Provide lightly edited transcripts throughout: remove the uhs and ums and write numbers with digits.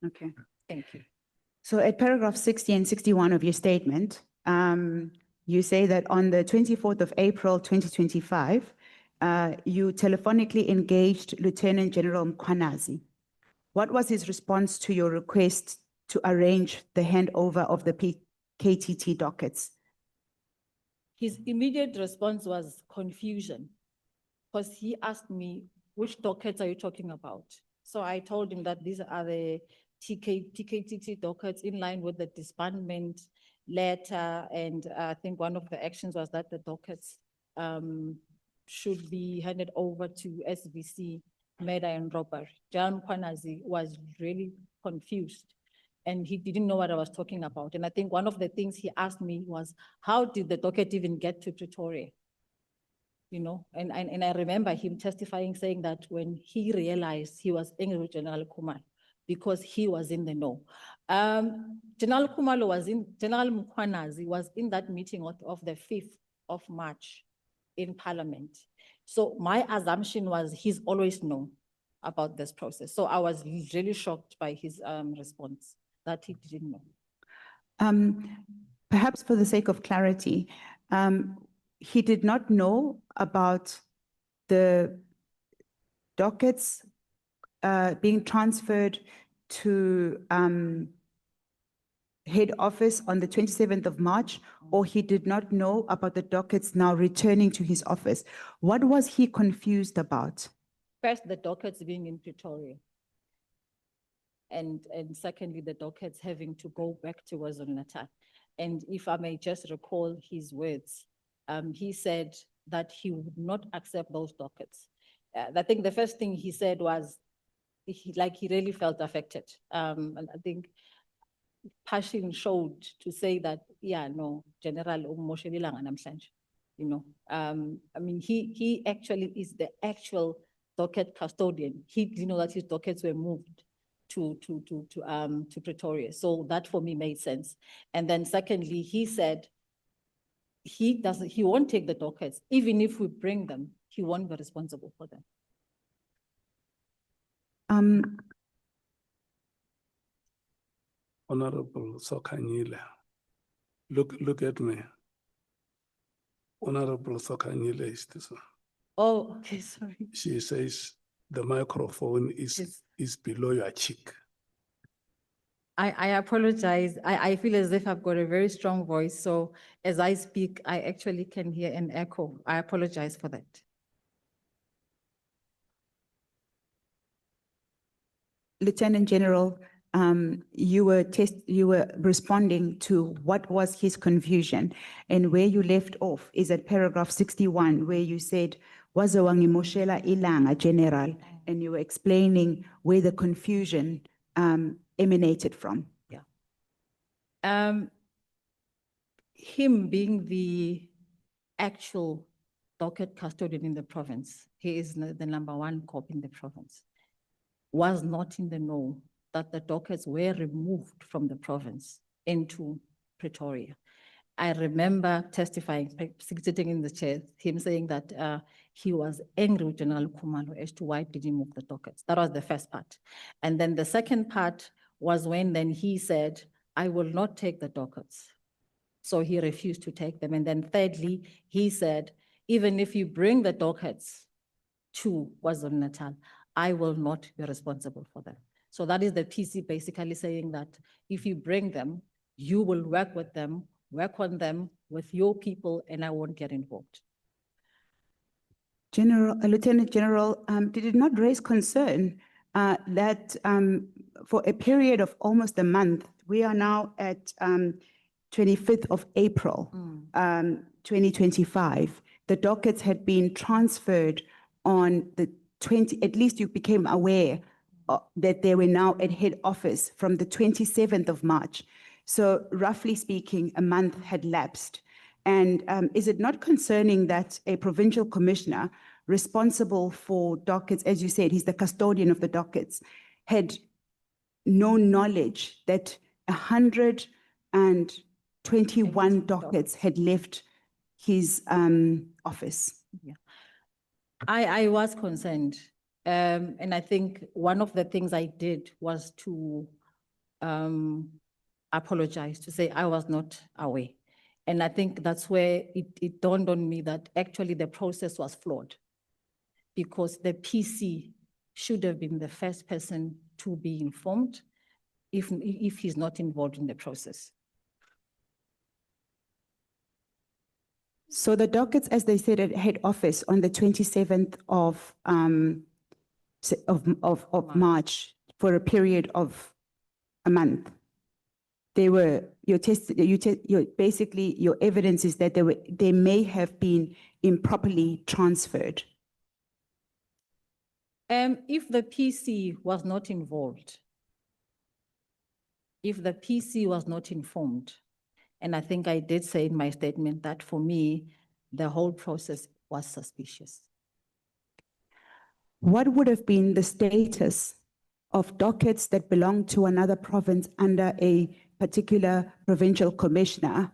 Okay. Thank you. So at paragraph 60 and 61 of your statement, you say that on the 24th of April, 2025, you telephonically engaged Lieutenant General Mkhwanazi. What was his response to your request to arrange the handover of the KTT dockets? His immediate response was confusion, because he asked me, which dockets are you talking about? So I told him that these are the TKTT dockets in line with the disbandment letter. And I think one of the actions was that the dockets should be handed over to SVC, murder and robbery. Gen Mkhwanazi was really confused and he didn't know what I was talking about. And I think one of the things he asked me was, how did the docket even get to Pretoria? You know, and I remember him testifying, saying that when he realized he was angry with General Khumalo because he was in the know. General Mkhwanazi was in that meeting of the 5th of March in Parliament. So my assumption was he's always known about this process. So I was really shocked by his response that he didn't know. Perhaps for the sake of clarity, he did not know about the dockets being transferred to head office on the 27th of March, or he did not know about the dockets now returning to his office. What was he confused about? First, the dockets being in Pretoria. And secondly, the dockets having to go back to KwaZulu-Natal. And if I may just recall his words, he said that he would not accept those dockets. I think the first thing he said was, he really felt affected. And I think passion showed to say that, yeah, no, General, you know, I mean, he actually is the actual docket custodian. He didn't know that his dockets were moved to Pretoria. So that for me made sense. And then secondly, he said he won't take the dockets. Even if we bring them, he won't be responsible for them. Honorable Sokanyile, look at me. Honorable Sokanyile is this one. Oh, okay, sorry. She says the microphone is below your cheek. I apologize. I feel as if I've got a very strong voice. So as I speak, I actually can hear an echo. I apologize for that. Lieutenant General, you were responding to what was his confusion, and where you left off is at paragraph 61, where you said, "Waze wangimoshela ilanga, General," and you were explaining where the confusion emanated from. Yeah. Him being the actual docket custodian in the province, he is the #1 cop in the province, was not in the know that the dockets were removed from the province into Pretoria. I remember testifying, sitting in the chair, him saying that he was angry with General Khumalo as to why did he move the dockets. That was the first part. And then the second part was when then he said, I will not take the dockets. So he refused to take them. And then thirdly, he said, even if you bring the dockets to KwaZulu-Natal, I will not be responsible for them. So that is the PC basically saying that if you bring them, you will work with them, work on them with your people, and I won't get involved. Lieutenant General, did it not raise concern that for a period of almost a month, we are now at 25th of April, 2025, the dockets had been transferred on the 20, at least you became aware that they were now at head office from the 27th of March. So roughly speaking, a month had lapsed. And is it not concerning that a provincial commissioner responsible for dockets, as you said, he's the custodian of the dockets, had no knowledge that 121 dockets had left his office? Yeah, I was concerned. And I think one of the things I did was to apologize, to say I was not aware. And I think that's where it dawned on me that actually the process was flawed, because the PC should have been the first person to be informed if he's not involved in the process. So the dockets, as they said at head office on the 27th of March for a period of a month, they were, basically your evidence is that they may have been improperly transferred. If the PC was not involved, if the PC was not informed, and I think I did say in my statement that for me, the whole process was suspicious. What would have been the status of dockets that belong to another province under a particular provincial commissioner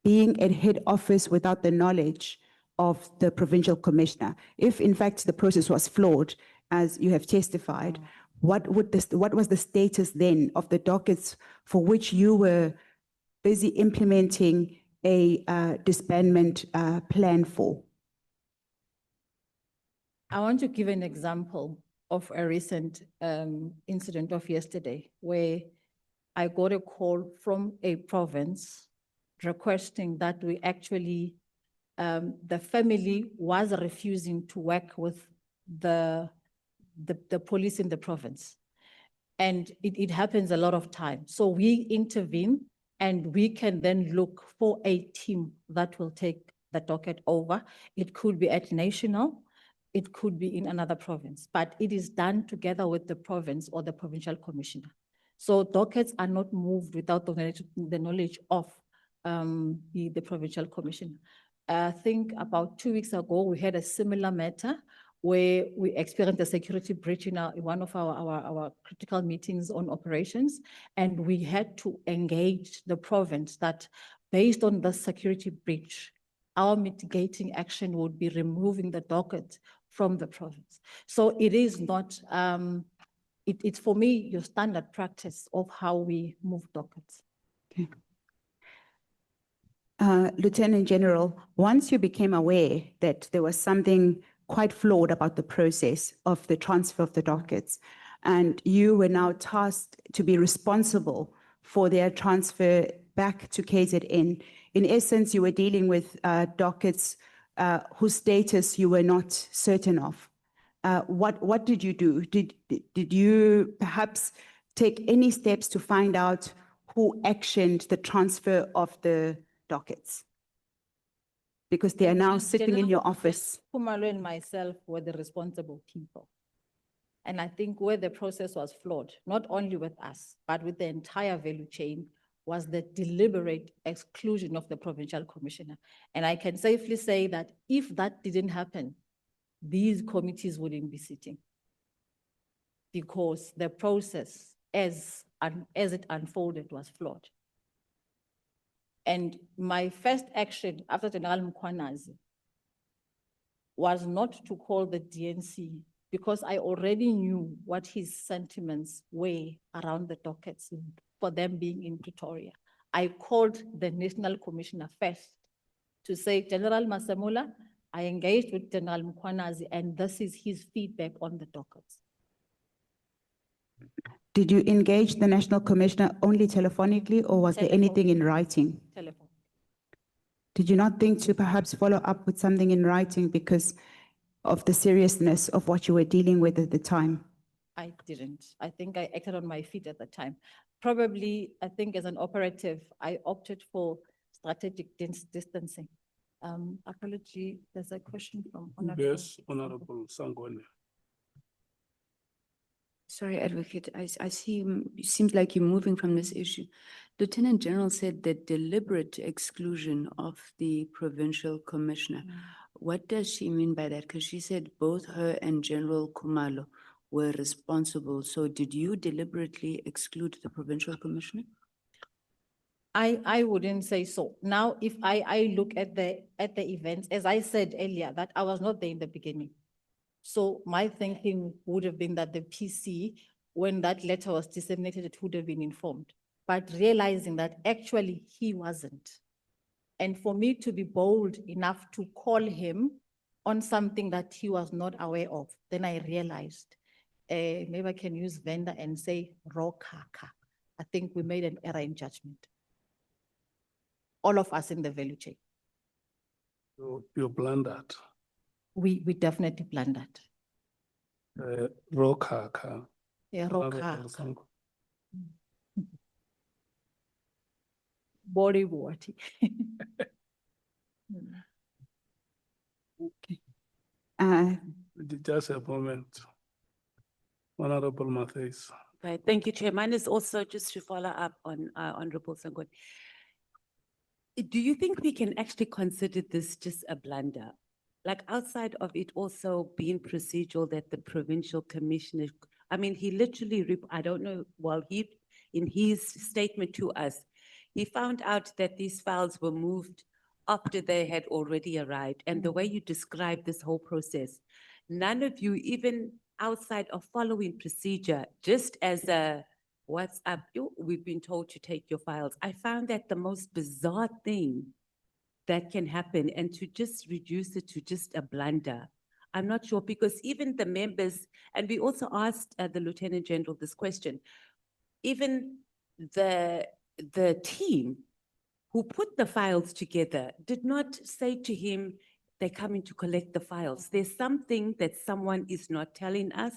being at head office without the knowledge of the provincial commissioner? If in fact the process was flawed, as you have testified, what was the status then of the dockets for which you were busy implementing a disbandment plan for? I want to give an example of a recent incident of yesterday where I got a call from a province requesting that we actually, the family was refusing to work with the police in the province. And it happens a lot of times. So we intervene and we can then look for a team that will take the docket over. It could be at national, it could be in another province, but it is done together with the province or the provincial commissioner. So dockets are not moved without the knowledge of the provincial commissioner. I think about 2 weeks ago, we had a similar matter where we experienced a security breach in one of our critical meetings on operations, and we had to engage the province that based on the security breach, our mitigating action would be removing the docket from the province. So it is not, it's for me, your standard practice of how we move dockets. Okay. Lieutenant General, once you became aware that there was something quite flawed about the process of the transfer of the dockets, and you were now tasked to be responsible for their transfer back to KZN. In essence, you were dealing with dockets whose status you were not certain of. What did you do? Did you perhaps take any steps to find out who actioned the transfer of the dockets? Because they are now sitting in your office. Khumalo and myself were the responsible people. And I think where the process was flawed, not only with us, but with the entire value chain, was the deliberate exclusion of the provincial commissioner. And I can safely say that if that didn't happen, these committees wouldn't be sitting. Because the process as it unfolded was flawed. And my first action after General Mkhwanazi was not to call the DNC, because I already knew what his sentiments were around the dockets for them being in Pretoria. I called the National Commissioner first to say, General Masamula, I engaged with General Mkhwanazi and this is his feedback on the dockets. Did you engage the National Commissioner only telephonically, or was there anything in writing? Telephone. Did you not think to perhaps follow up with something in writing because of the seriousness of what you were dealing with at the time? I didn't. I think I acted on my feet at the time. Probably, I think as an operative, I opted for strategic distancing. Apology, there's a question from Honorable. Yes, Honorable Sangone. Sorry, Advocate, I see, it seems like you're moving from this issue. Lieutenant General said the deliberate exclusion of the provincial commissioner. What does she mean by that? Because she said both her and General Khumalo were responsible. So did you deliberately exclude the provincial commissioner? I wouldn't say so. Now, if I look at the events, as I said earlier, that I was not there in the beginning. So my thinking would have been that the PC when that letter was disseminated, it would have been informed. But realizing that actually he wasn't. And for me to be bold enough to call him on something that he was not aware of, then I realized, maybe I can use vendor and say, raw kaka. I think we made an error in judgment. All of us in the value chain. You blundered. We definitely blundered. Rokaka. Yeah, raw kaka. Body water. Uh, Just a moment. Honorable Mathis. Right, thank you, Chair. Mine is also just to follow up on Honorable Sangoni. Do you think we can actually consider this just a blunder? Like outside of it also being procedural that the provincial commissioner, I mean, he literally, I don't know, well, in his statement to us, he found out that these files were moved after they had already arrived. And the way you describe this whole process, none of you, even outside of following procedure, just as a what's up, we've been told to take your files. I found that the most bizarre thing that can happen, and to just reduce it to just a blunder. I'm not sure, because even the members, and we also asked the Lieutenant General this question, even the team who put the files together did not say to him, they're coming to collect the files. There's something that someone is not telling us,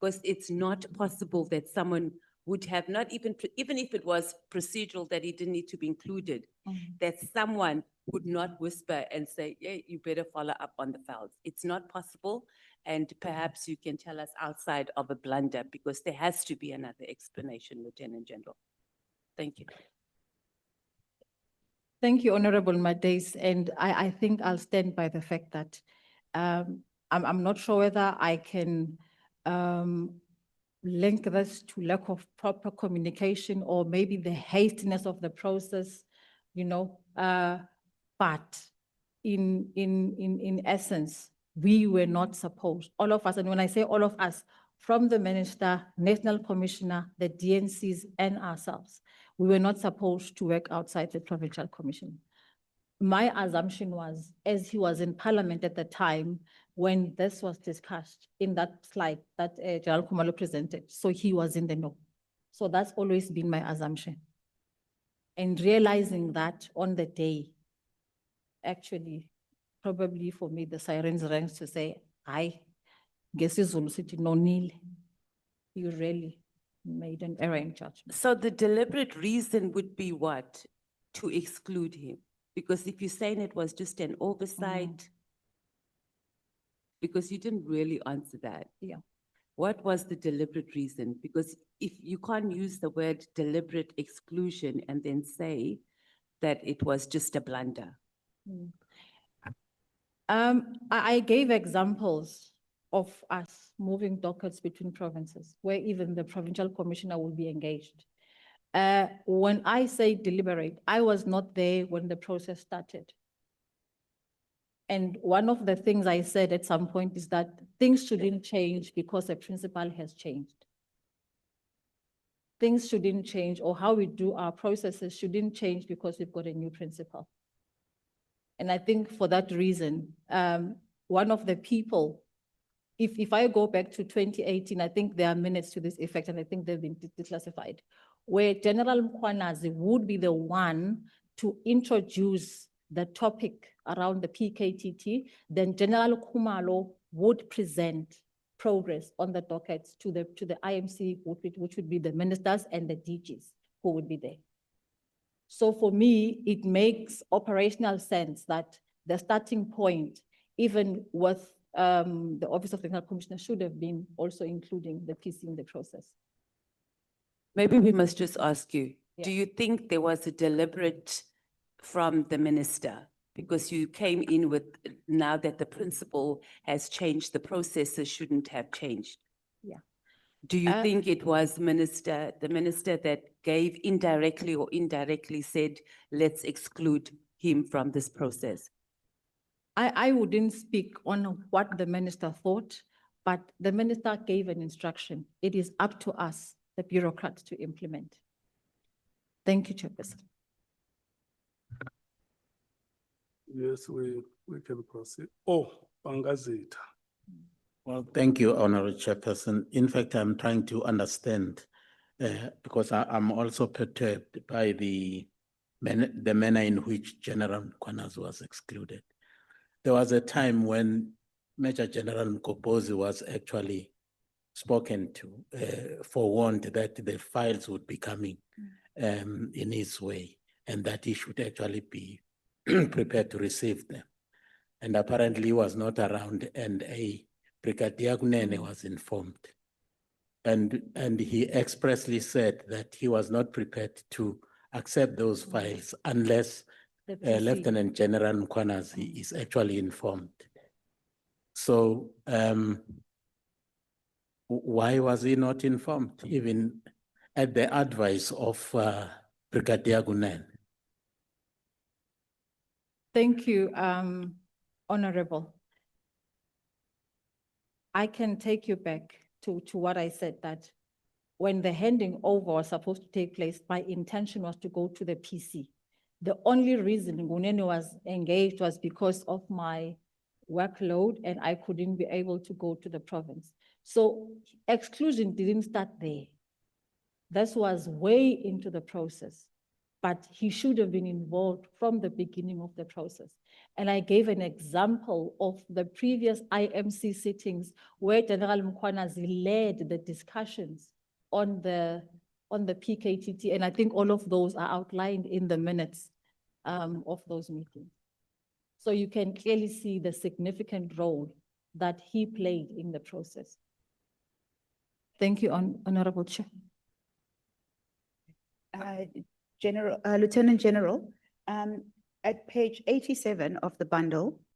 because it's not possible that someone would have not even if it was procedural that he didn't need to be included, that someone would not whisper and say, yeah, you better follow up on the files. It's not possible. And perhaps you can tell us outside of a blunder, because there has to be another explanation, Lieutenant General. Thank you. Thank you, Honorable Mades. And I think I'll stand by the fact that I'm not sure whether I can link this to lack of proper communication or maybe the hastiness of the process, you know, but in essence, we were not supposed, all of us, and when I say all of us, from the Minister, National Commissioner, the DNCs and ourselves, we were not supposed to work outside the Provincial Commission. My assumption was, as he was in Parliament at the time, when this was discussed in that slide that General Khumalo presented, so he was in the know. So that's always been my assumption. And realizing that on the day, actually, probably for me, the sirens rang to say, I guess Zulu City, no nil. You really made an error in judgment. So the deliberate reason would be what? To exclude him? Because if you're saying it was just an oversight, because you didn't really answer that. Yeah. What was the deliberate reason? Because if you can't use the word deliberate exclusion and then say that it was just a blunder. I gave examples of us moving dockets between provinces, where even the provincial commissioner will be engaged. When I say deliberate, I was not there when the process started. And one of the things I said at some point is that things shouldn't change because the principal has changed. Things shouldn't change, or how we do our processes shouldn't change because we've got a new principal. And I think for that reason, one of the people, if I go back to 2018, I think there are minutes to this effect, and I think they've been declassified, where General Mkhwanazi would be the one to introduce the topic around the PKTT, then General Khumalo would present progress on the dockets to the IMC, which would be the ministers and the DGs who would be there. So for me, it makes operational sense that the starting point, even with the Office of the National Commissioner, should have been also including the PC in the process. Maybe we must just ask you, do Yeah. you think there was a deliberate from the minister? Because you came in with, now that the principal has changed, the processes shouldn't have changed. Yeah. Do you think it was the minister that gave indirectly or indirectly said, let's exclude him from this process? I wouldn't speak on what the minister thought, but the minister gave an instruction. It is up to us, the bureaucrats, to implement. Thank you, Chairperson. Yes, we can proceed. Oh, Pangazita. Well, thank you, Honorable Chairperson. In fact, I'm trying to understand because I'm also perturbed by the manner in which General Mkhwanazi was excluded. There was a time when Major General Mkhwanazi was actually spoken to, forewarned that the files would be coming in his way and that he should actually be prepared to receive them. And apparently he was not around, and a Brigadier Kunene was informed. And he expressly said that he was not prepared to accept those files unless The PC. Lieutenant General Mkhwanazi is actually informed. So why was he not informed, even at the advice of Brigadier Kunene? Thank you, Honorable. I can take you back to what I said, that when the handing over was supposed to take place, my intention was to go to the PC. The only reason Kunene was engaged was because of my workload and I couldn't be able to go to the province. So exclusion didn't start there. This was way into the process, but he should have been involved from the beginning of the process. And I gave an example of the previous IMC sittings where General Mkhwanazi led the discussions on the PKTT, and I think all of those are outlined in the minutes of those meetings. So you can clearly see the significant role that he played in the process. Thank you, Honorable Chair. Lieutenant General, at page 87 of the bundle,